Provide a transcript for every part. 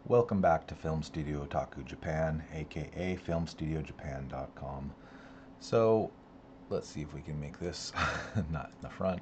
Welcome back to Film-Studio-Taku-in-Japan, aka Film-Studio-Japan.com. So, let's see if we can make this not in the front.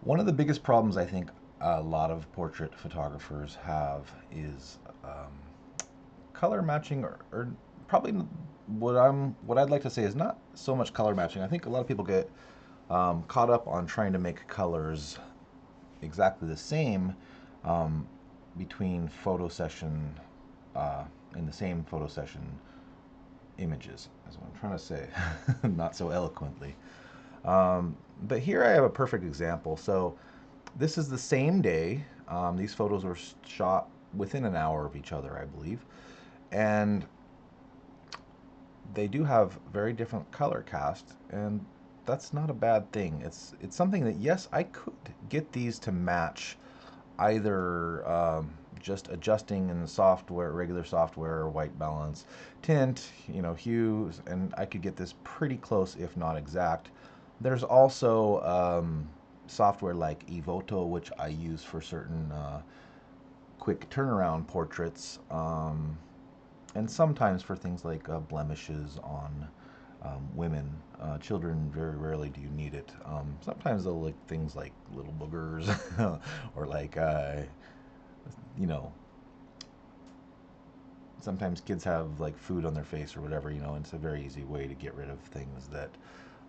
One of the biggest problems I think a lot of portrait photographers have is color matching, or probably what I'd like to say is not so much color matching. I think a lot of people get caught up on trying to make colors exactly the same um, between photo session in the same photo session images. That's what I'm trying to say, not so eloquently. But here I have a perfect example. So this is the same day. These photos were shot within an hour of each other, I believe, and they do have very different color cast, and that's not a bad thing. It's something that, yes, I could get these to match either just adjusting in the software, regular software, white balance, tint, hues, and I could get this pretty close, if not exact. There's also software like Evoto, which I use for certain quick turnaround portraits, and sometimes for things like blemishes on women. Children, very rarely do you need it. Sometimes they'll like things like little boogers or like, you know, sometimes kids have like food on their face or whatever, and it's a very easy way to get rid of things that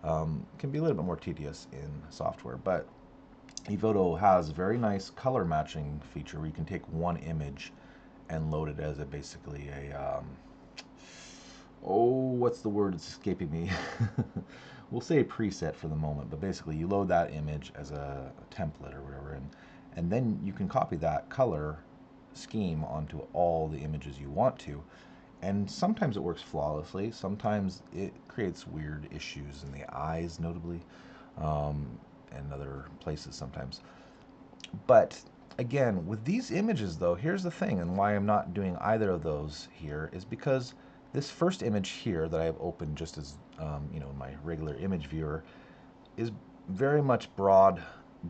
can be a little bit more tedious in software. But Evoto has a very nice color matching feature where you can take one image and load it as basically a oh, what's the word? It's escaping me. We'll say a preset for the moment, but basically you load that image as a template or whatever, and then you can copy that color scheme onto all the images you want to. And sometimes it works flawlessly. Sometimes it creates weird issues in the eyes, notably, um, and other places sometimes. But again, with these images though, here's the thing, and why I'm not doing either of those here is because this first image here that I have opened just as my regular image viewer is very much broad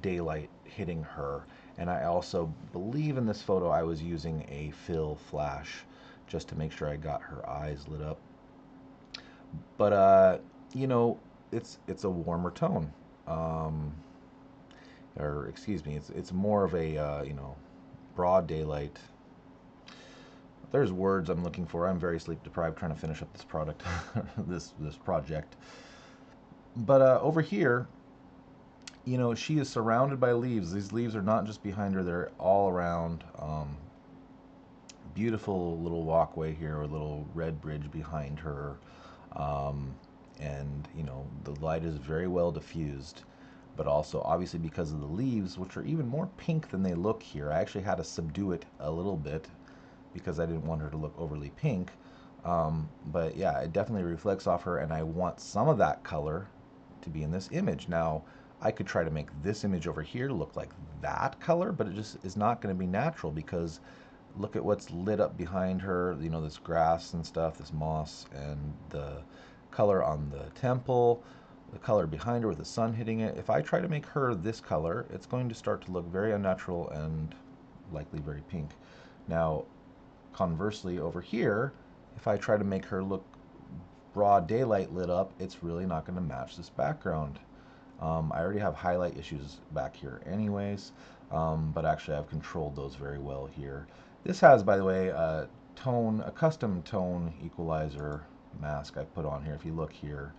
daylight hitting her. And I also believe in this photo I was using a fill flash just to make sure I got her eyes lit up. But you know, it's a warmer tone. Um, or excuse me, it's more of a broad daylight. There's words I'm looking for. I'm very sleep deprived trying to finish up this product, this project. But over here, she is surrounded by leaves. These leaves are not just behind her; they're all around. Beautiful little walkway here, a little red bridge behind her, um, and the light is very well diffused. But also, obviously, because of the leaves, which are even more pink than they look here, I actually had to subdue it a little bit because I didn't want her to look overly pink. But yeah, it definitely reflects off her, and I want some of that color to be in this image. Now, I could try to make this image over here look like that color, but it just is not going to be natural because look at what's lit up behind her, this grass and stuff, this moss, and the color on the temple, the color behind her with the sun hitting it. If I try to make her this color, it's going to start to look very unnatural and likely very pink. Now, conversely, over here, if I try to make her look broad daylight lit up, it's really not going to match this background. I already have highlight issues back here anyways, but actually I've controlled those very well here. This has, by the way, a custom tone equalizer mask I put on here. If you look here,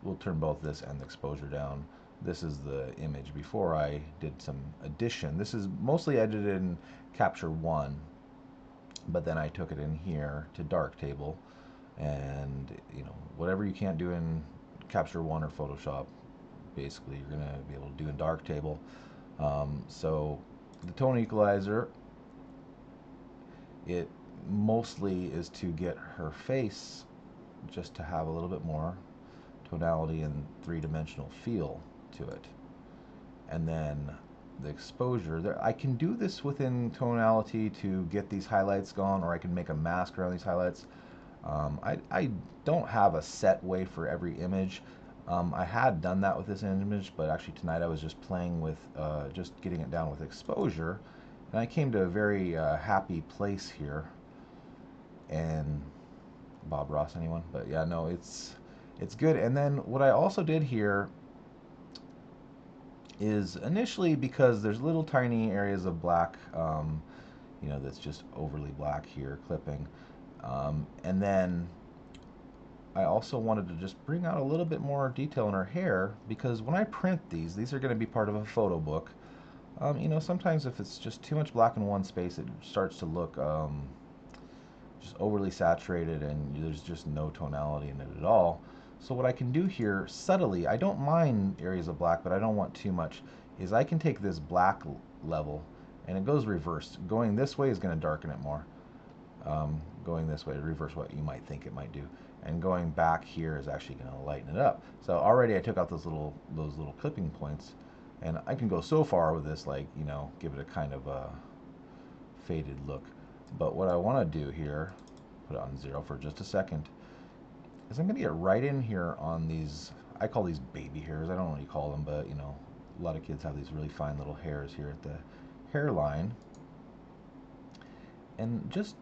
we'll turn both this and the exposure down. This is the image before I did some addition. This is mostly edited in Capture One, but then I took it in here to Darktable, and whatever you can't do in Capture One or Photoshop, basically you're going to be able to do in Darktable. So the tone equalizer, it mostly is to get her face just to have a little bit more tonality and three-dimensional feel to it. And then the exposure, I can do this within tonality to get these highlights gone, or I can make a mask around these highlights. I don't have a set way for every image. I had done that with this image, but actually tonight I was just playing with just getting it down with exposure, And I came to a very happy place here. And Bob Ross, anyone? But yeah, no, it's good. And then what I also did here is initially, because there's little tiny areas of black, that's just overly black here, clipping. And then I also wanted to just bring out a little bit more detail in her hair, because when I print these are going to be part of a photo book. Sometimes if it's just too much black in one space, it starts to look just overly saturated and there's just no tonality in it at all. So what I can do here subtly, I don't mind areas of black, but I don't want too much, is I can take this black level and it goes reversed. Going this way is going to darken it more. Going this way to reverse what you might think it might do. And going back here is actually going to lighten it up. So already I took out those little clipping points, and I can go so far with this, like, give it a kind of a faded look. But what I want to do here, put it on 0 for just a second, is I'm going to get right in here on these, I call these baby hairs. I don't know what you call them, but a lot of kids have these really fine little hairs here at the hairline. And just,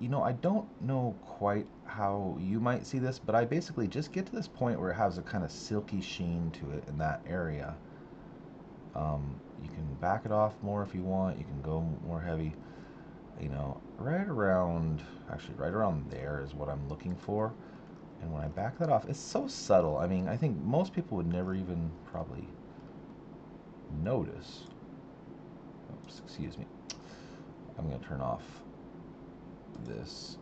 I don't know quite how you might see this, but I basically just get to this point where it has a kind of silky sheen to it in that area. You can back it off more if you want. You can go more heavy. Right around, actually right around there is what I'm looking for. And when I back that off, it's so subtle. I mean, I think most people would never even probably notice. Oops, excuse me. I'm going to turn off this.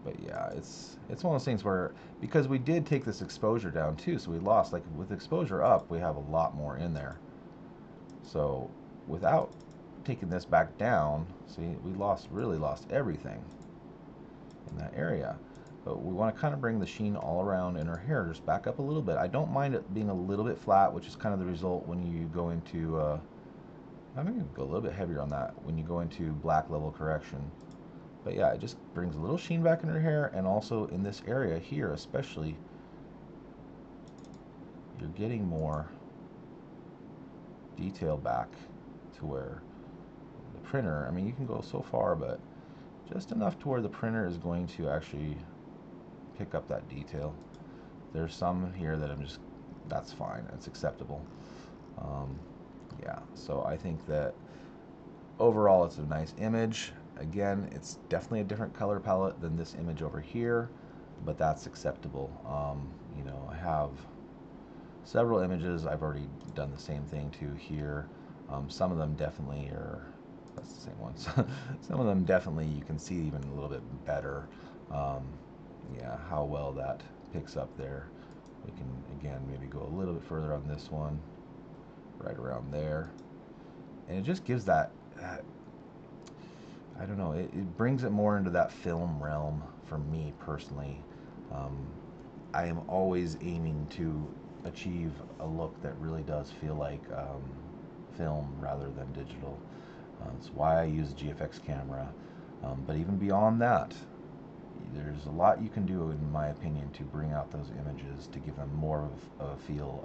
But yeah, it's one of those things where, because we did take this exposure down too, so we lost, like with exposure up, we have a lot more in there. So without taking this back down, see, we really lost everything in that area. But we want to kind of bring the sheen all around in her hair, just back up a little bit. I don't mind it being a little bit flat, which is kind of the result when you go into, I'm going to go a little bit heavier on that, when you go into black level correction. But yeah, it just brings a little sheen back in her hair, and also in this area here especially, you're getting more detail back to where the printer, I mean, you can go so far, but just enough to where the printer is going to actually pick up that detail. There's some here that that's fine, it's acceptable. Yeah, so I think that overall it's a nice image. Again, it's definitely a different color palette than this image over here, but that's acceptable. I have several images I've already done the same thing to here. Some of them definitely are, that's the same ones. Some of them definitely you can see even a little bit better. Yeah, how well that picks up there. We can, again, maybe go a little bit further on this one, right around there. And it just gives that I don't know, it brings it more into that film realm for me personally. I am always aiming to achieve a look that really does feel like film rather than digital. That's why I use a GFX camera. But even beyond that, there's a lot you can do, in my opinion, to bring out those images to give them more of a feel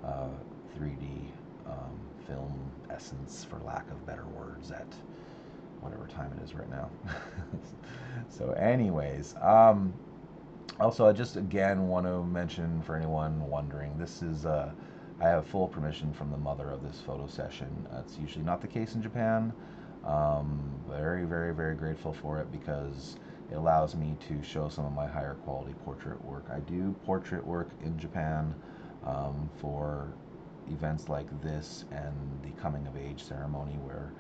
of 3D film essence, for lack of better words, at whatever time it is right now. So anyways, also I just again want to mention, for anyone wondering, this is I have full permission from the mother of this photo session. It's usually not the case in Japan. Very, very, very grateful for it, because it allows me to show some of my higher quality portrait work. I do portrait work in Japan for events like this and the coming of age ceremony, where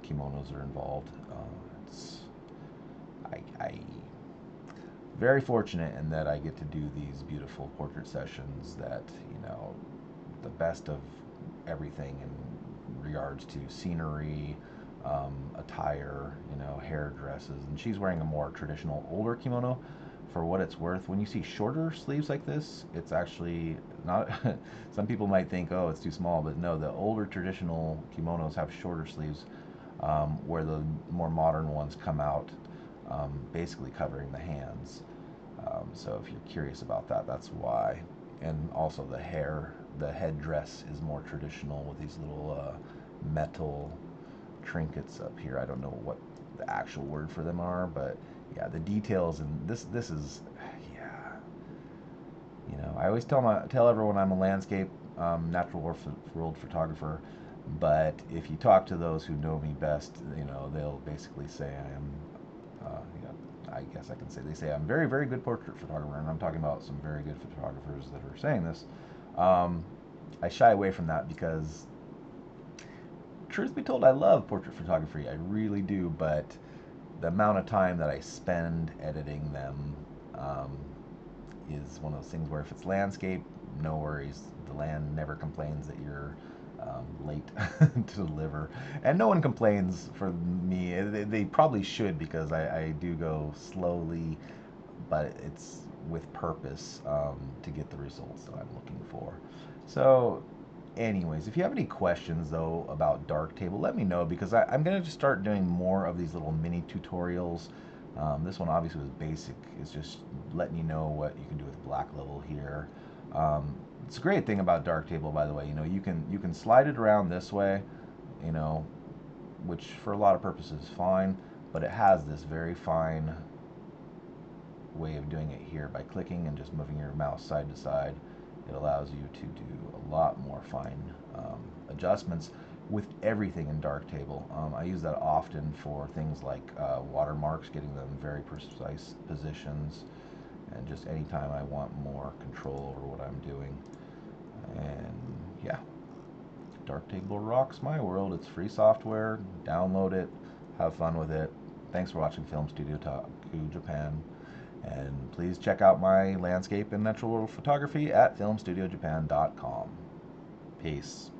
kimonos are involved. I very fortunate in that I get to do these beautiful portrait sessions that, the best of everything in regards to scenery, attire, hair, dresses. And she's wearing a more traditional, older kimono. For what it's worth, when you see shorter sleeves like this, it's actually not, some people might think, oh, it's too small, but no, the older traditional kimonos have shorter sleeves, where the more modern ones come out basically covering the hands. So if you're curious about that, that's why. And also the hair the headdress is more traditional with these little metal trinkets up here. I don't know what the actual word for them are, but yeah, the details and this is, yeah. You know, I always tell everyone I'm a landscape natural world photographer, but if you talk to those who know me best, you know, they'll basically say I am. Yeah, I guess I can say they say I'm very, very good portrait photographer, and I'm talking about some very good photographers that are saying this. Um, I shy away from that because, truth be told, I love portrait photography. I really do, but the amount of time that I spend editing them um, is one of those things where if it's landscape, no worries. The land never complains that you're late to deliver, and no one complains for me. They probably should because I do go slowly, but it's with purpose to get the results that I'm looking for. So, anyways, if you have any questions though about Darktable, let me know because I'm going to just start doing more of these little mini tutorials. This one obviously was basic. It's just letting you know what you can do with black level here. It's a great thing about Darktable, by the way. You know, you can slide it around this way, you know, which for a lot of purposes is fine, but it has this very fine way of doing it here by clicking and just moving your mouse side to side. It allows you to do a lot more fine adjustments with everything in Darktable. I use that often for things like watermarks, getting them very precise positions, and just anytime I want more control over what I'm doing. And yeah, Darktable rocks my world. It's free software. Download it. Have fun with it. Thanks for watching Film-Studio-Taku-in-Japan. And please check out my landscape and natural world photography at filmstudiojapan.com. Peace.